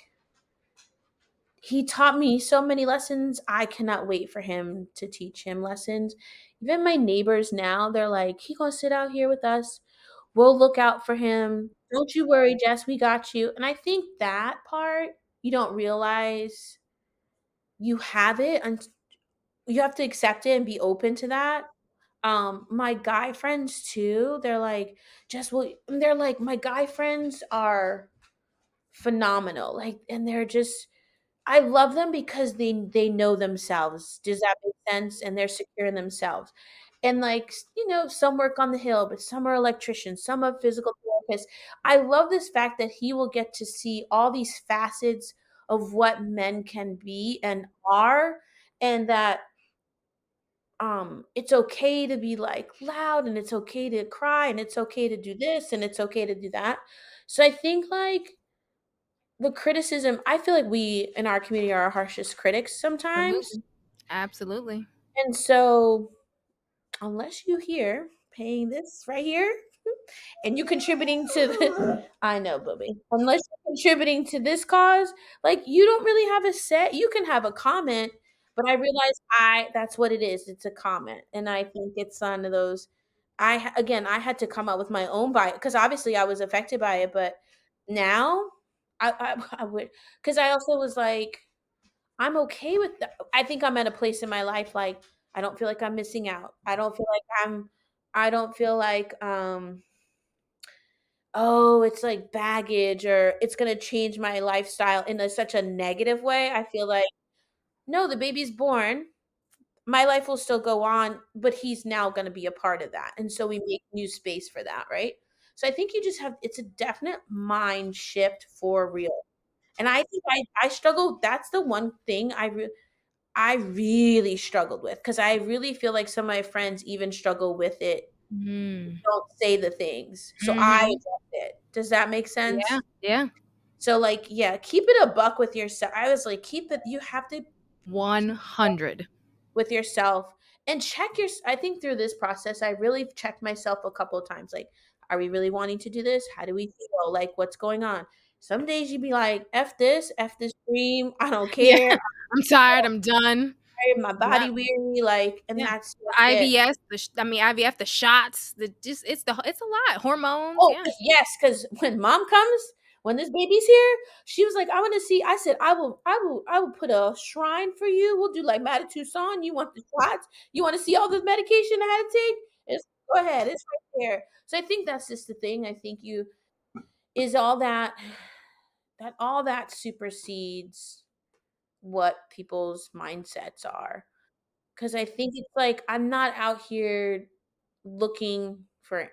he taught me so many lessons. I cannot wait for him to teach him lessons. Even my neighbors now, they're like, he gonna sit out here with us. We'll look out for him. Don't you worry, Jess, we got you. And I think that part you don't realize you have it, and you have to accept it and be open to that. My guy friends too, they're like, just well, they're like, my guy friends are phenomenal. Like, and they're just, I love them because they know themselves. Does that make sense? And they're secure in themselves. And like, some work on the hill, but some are electricians, some are physical therapists. I love this fact that he will get to see all these facets of what men can be and are, and that it's okay to be like loud, and it's okay to cry, and it's okay to do this, and it's okay to do that. So I think like the criticism, I feel like we in our community are our harshest critics sometimes. Absolutely. Absolutely. And so unless you here paying this right here and you contributing to the I know, Bobby. Unless you're contributing to this cause, like you don't really have a say. You can have a comment, but I realize that's what it is. It's a comment. And I think it's one of those again, I had to come up with my own bias because obviously I was affected by it, but now I would, because I also was like, I'm okay with that. I think I'm at a place in my life like I don't feel like I'm missing out. I don't feel like oh, it's like baggage or it's going to change my lifestyle in such a negative way. I feel like no, the baby's born. My life will still go on, but he's now going to be a part of that. And so we make new space for that, right? So I think you just have it's a definite mind shift for real. And I think I struggle. That's the one thing I really struggled with, because I really feel like some of my friends even struggle with it, Mm. don't say the things. So I Mhm. addressed it. Does that make Yeah. sense? Yeah. So like, yeah, keep it a buck with yourself. I was like, keep it. You have to 100. with yourself and check your. I think through this process, I really checked myself a couple of times. Like, are we really wanting to do this? How do we feel? Like, what's going on? Some days you'd be like, f this dream. I don't Yeah. care. I'm tired. I'm done. My Yep. body weary. Like, and Yeah. that's it. IVS, IVF, the shots, it's a lot. Hormones, Oh, yeah. 'cause yes, because when mom comes, when this baby's here, she was like, I want to see. I said, I will put a shrine for you. We'll do like Madatuson. You want the shots? You want to see all the medication I had to take? It's, go ahead. It's right there. So I think that's just the thing. I think you is all that all that supersedes what people's mindsets are. Because I think it's like I'm not out here looking for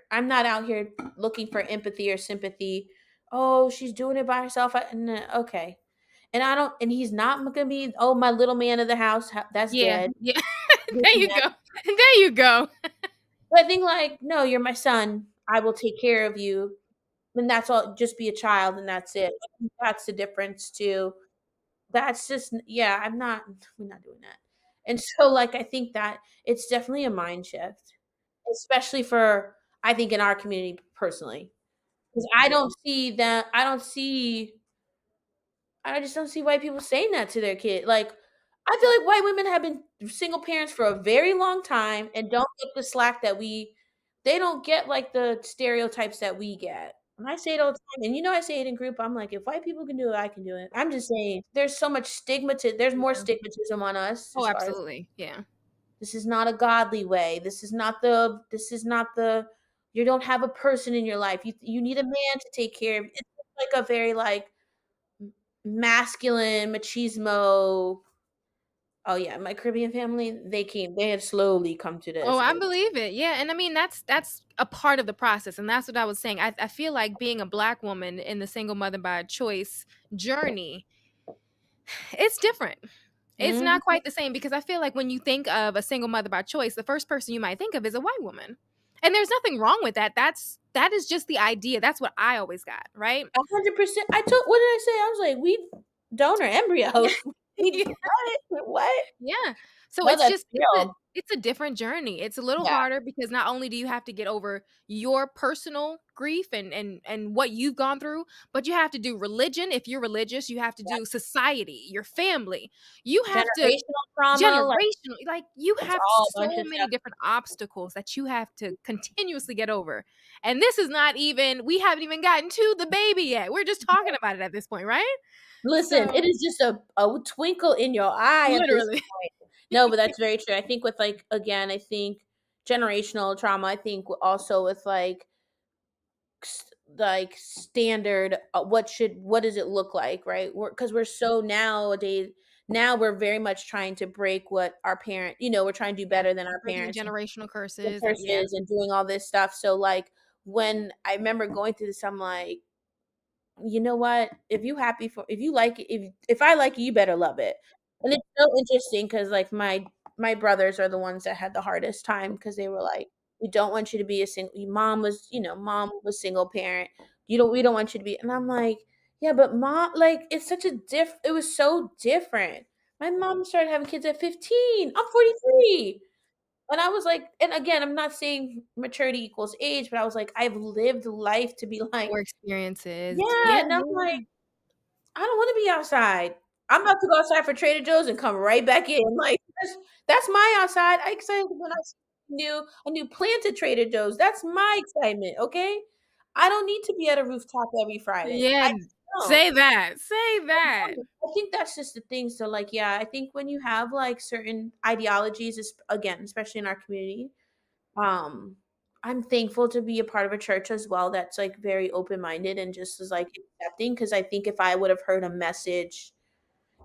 empathy or sympathy. Oh, she's doing it by herself. Okay. And I don't, and he's not gonna be, oh, my little man of the house, that's Yeah, dead. yeah. This There and you that. go. There you go. But I think like, no, you're my son. I will take care of you. And that's all, just be a child and that's it. I think that's the difference too. That's just, yeah, we're not doing that. And so like I think that it's definitely a mind shift, especially for, I think, in our community personally. Because I just don't see white people saying that to their kid. Like, I feel like white women have been single parents for a very long time and don't get the slack they don't get like the stereotypes that we get. And I say it all the time. And I say it in group. I'm like, if white people can do it, I can do it. I'm just saying there's so much there's more Yeah. stigmatism on us Oh, as far as absolutely. Yeah. this is not a godly way. This is not the you don't have a person in your life. You need a man to take care of. It's like a very like masculine machismo. Oh yeah, my Caribbean family, they had slowly come to Oh, this. I believe it. Yeah, and I mean that's a part of the process, and that's what I was saying. I feel like being a black woman in the single mother by choice journey, it's different. It's Mhm. not quite the same because I feel like when you think of a single mother by choice, the first person you might think of is a white woman. And there's nothing wrong with that. That is just the idea. That's what I always got, right? 100%. What did I say? I was like, we donor embryos. We Yeah. what? What? Yeah. So No, it's that's just real. it's a different journey. It's a little Yeah, harder because not only do you have to get over your personal grief and what you've gone through, but you have to do religion if you're religious, you have to yeah. do society, your family. You have to Generational trauma, like generationally like you it's have all a so bunch of many stuff. different obstacles that you have to continuously get over. And this is not even we haven't even gotten to the baby yet. We're just talking about it at this point, right? Listen, it So, is just a twinkle in your eye at this literally. point. No, but that's very true. I think with like again, I think generational trauma. I think also with like standard. What does it look like, right? Because we're so nowadays. Now we're very much trying to break what our parent. We're trying to do Yeah. better than our Breaking the parents. generational The curses and yeah. curses and doing all this stuff. So like when I remember going through this, I'm like, you know what? If you like it, if I like it, you better love it. And it's so interesting because like my brothers are the ones that had the hardest time because they were like, we don't want you to be a single. Your mom was single parent. We don't want you to be. And I'm like, yeah, but mom, like it's such a it was so different. My mom started having kids at 15. I'm 43. And I was like, and again, I'm not saying maturity equals age, but I was like, I've lived life to be like, More experiences. yeah. Yeah, And I'm like, yeah. I don't want to be outside. I'm about to go outside for Trader Joe's and come right back in. Like that's my outside. I excited when I see a new planted Trader Joe's. That's my excitement. Okay, I don't need to be at a rooftop every Friday. Yeah, I just don't. say that. Say that. I think that's just the thing. So like, yeah, I think when you have like certain ideologies, again, especially in our community, um, I'm thankful to be a part of a church as well that's like very open minded and just is like accepting. Because I think if I would have heard a message,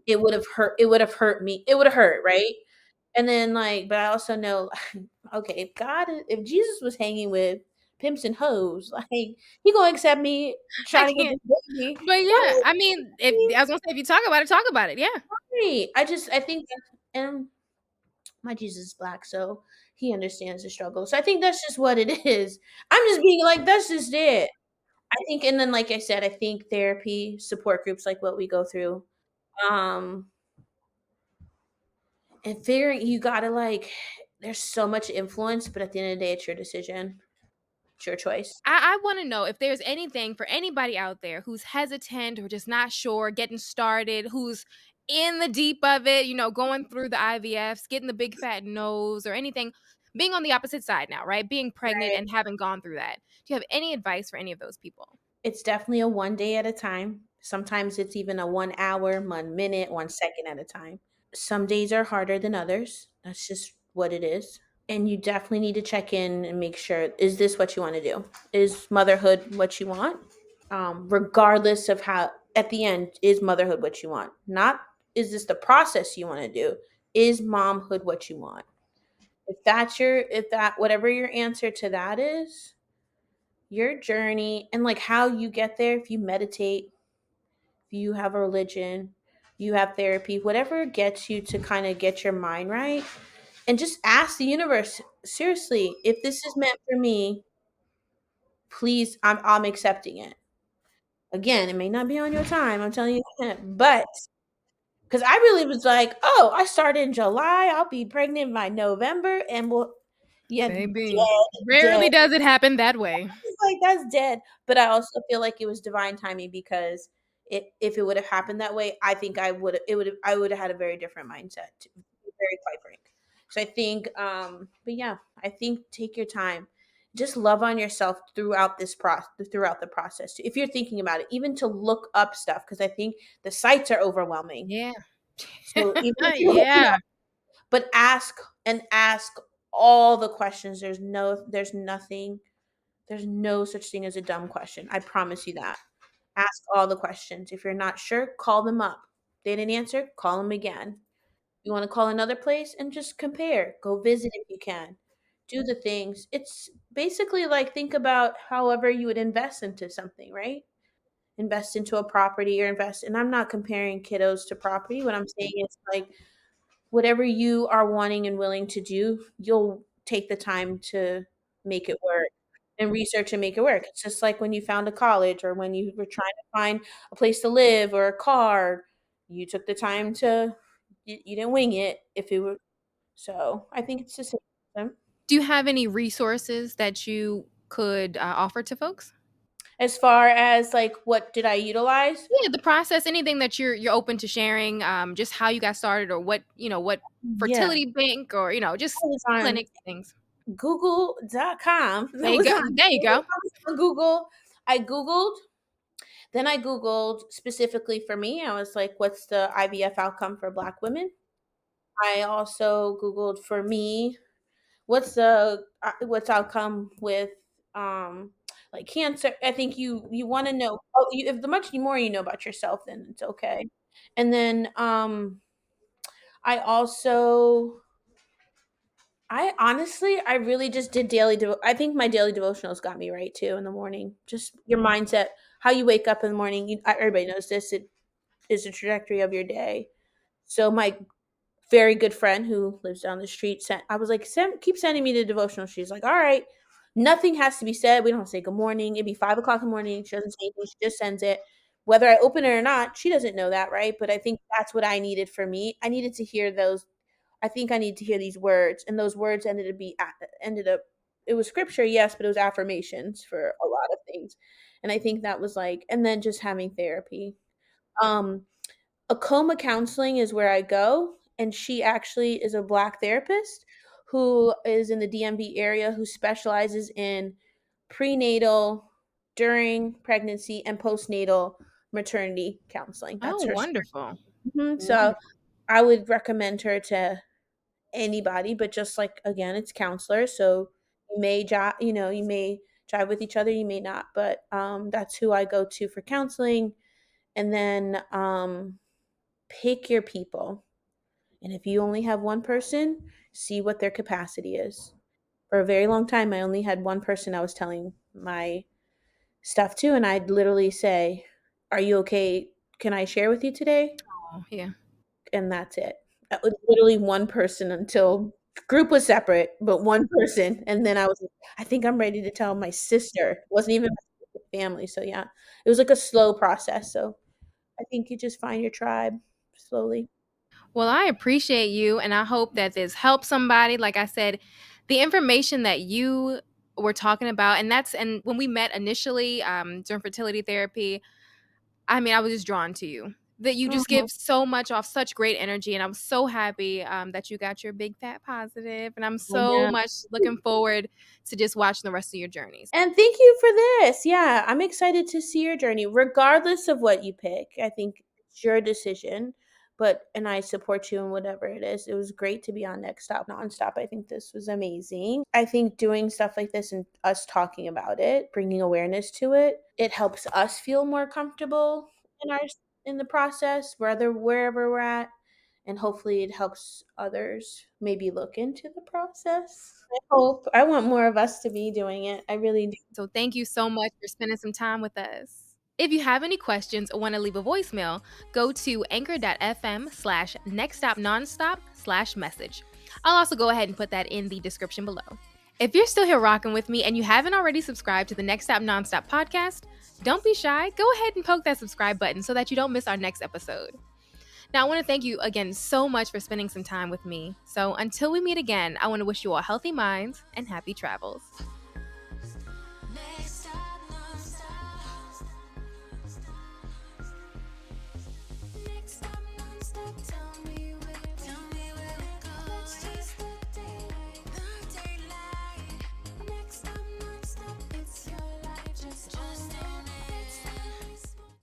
it would have hurt. It would have hurt me. It would have hurt, right? And then like, but I also know, okay, if Jesus was hanging with pimps and hoes, like he gonna accept me I trying to get can't. this baby, But yeah, right? I mean, if I was gonna say if you talk about it, talk about it. Yeah. Right. I think that, and my Jesus is black, so he understands the struggle. So I think that's just what it is. I'm just being like, that's just it. I think, and then like I said, I think therapy, support groups like what we go through, um, and figuring you gotta like, there's so much influence, but at the end of the day, it's your decision, it's your choice. I want to know if there's anything for anybody out there who's hesitant or just not sure, getting started, who's in the deep of it, going through the IVFs, getting the big fat nose or anything, being on the opposite side now, right? Being pregnant Right. and having gone through that. Do you have any advice for any of those people? It's definitely a one day at a time. Sometimes it's even a 1 hour, 1 minute, 1 second at a time. Some days are harder than others. That's just what it is. And you definitely need to check in and make sure, is this what you want to do? Is motherhood what you want? Regardless of how, at the end, is motherhood what you want? Not, is this the process you want to do? Is momhood what you want? If that, whatever your answer to that is, your journey and like how you get there, if you meditate, if you have a religion, you have therapy, whatever gets you to kind of get your mind right, and just ask the universe, seriously, if this is meant for me, please, I'm accepting it. Again, it may not be on your time, I'm telling you that, but because I really was like, oh, I started in July, I'll be pregnant by November, and we'll, yeah, Baby, dead. rarely does it happen that way. Like, that's dead. But I also feel like it was divine timing because if it would have happened that way, I think I would have had a very different mindset. To be very quite frank. So I think, but yeah, I think take your time. Just love on yourself throughout the process. If you're thinking about it, even to look up stuff, because I think the sites are overwhelming. Yeah. So even if you're looking Yeah. up, but ask all the questions. There's no such thing as a dumb question. I promise you that. Ask all the questions. If you're not sure, call them up. They didn't answer, call them again. You want to call another place and just compare. Go visit if you can. Do the things. It's basically like think about however you would invest into something, right? Invest into a property or invest. And I'm not comparing kiddos to property. What I'm saying is like whatever you are wanting and willing to do, you'll take the time to make it work and research and make it work. It's just like when you found a college or when you were trying to find a place to live or a car, you took the time to, you didn't wing it if it were. So I think it's the same. Do you have any resources that you could offer to folks? As far as like what did I utilize? Yeah, the process, anything that you're open to sharing, just how you got started or what Yeah. fertility bank or, I just was on clinics, things. Google.com. There you go. There you go. I was on Google. I Googled Then I Googled specifically for me. I was like, what's the IVF outcome for Black women? I also Googled for me, what's outcome with like cancer. I think you want to know. Oh, if the much more you know about yourself, then it's okay. And then I also I honestly, I really just did I think my daily devotionals got me right too in the morning. Just your mindset, how you wake up in the morning. Everybody knows this. It is the trajectory of your day. So my very good friend who lives down the street sent. I was like, keep sending me the devotional. She's like, all right. Nothing has to be said. We don't say good morning. It'd be 5 o'clock in the morning. She doesn't say anything. She just sends it. Whether I open it or not, she doesn't know that, right? But I think that's what I needed for me. I needed to hear those. I think I need to hear these words, and those words ended up. It was scripture, yes, but it was affirmations for a lot of things, and I think that was like, and then just having therapy. Um, Acoma Counseling is where I go, and she actually is a Black therapist who is in the DMV area who specializes in prenatal, during pregnancy, and postnatal maternity counseling. Oh, That's her. wonderful. So Wonderful. I would recommend her to anybody, but just like again, it's counselors, so you may jive with each other, you may not, but that's who I go to for counseling, and then pick your people. And if you only have one person, see what their capacity is. For a very long time, I only had one person I was telling my stuff to, and I'd literally say, are you okay? Can I share with you today? Oh, yeah. And that's it. That was literally one person until group was separate, but one person. And then I was like, I think I'm ready to tell my sister. It wasn't even my family. So yeah, it was like a slow process. So I think you just find your tribe slowly. Well, I appreciate you, and I hope that this helps somebody. Like I said, the information that you were talking about, and when we met initially during fertility therapy, I mean, I was just drawn to you that you just Mhm. give so much off, such great energy, and I'm so happy that you got your big fat positive, and I'm I so know. much looking forward to just watching the rest of your journeys. And thank you for this. Yeah, I'm excited to see your journey, regardless of what you pick. I think it's your decision, and I support you in whatever it is. It was great to be on Next Stop Nonstop. I think this was amazing. I think doing stuff like this and us talking about it, bringing awareness to it, it helps us feel more comfortable in our in the process, wherever we're at, and hopefully it helps others maybe look into the process. I want more of us to be doing it. I really do. So thank you so much for spending some time with us. If you have any questions or want to leave a voicemail, go to anchor.fm/nextstopnonstop/message. I'll also go ahead and put that in the description below. If you're still here rocking with me and you haven't already subscribed to the Next Stop Nonstop podcast, don't be shy. Go ahead and poke that subscribe button so that you don't miss our next episode. Now, I want to thank you again so much for spending some time with me. So until we meet again, I want to wish you all healthy minds and happy travels.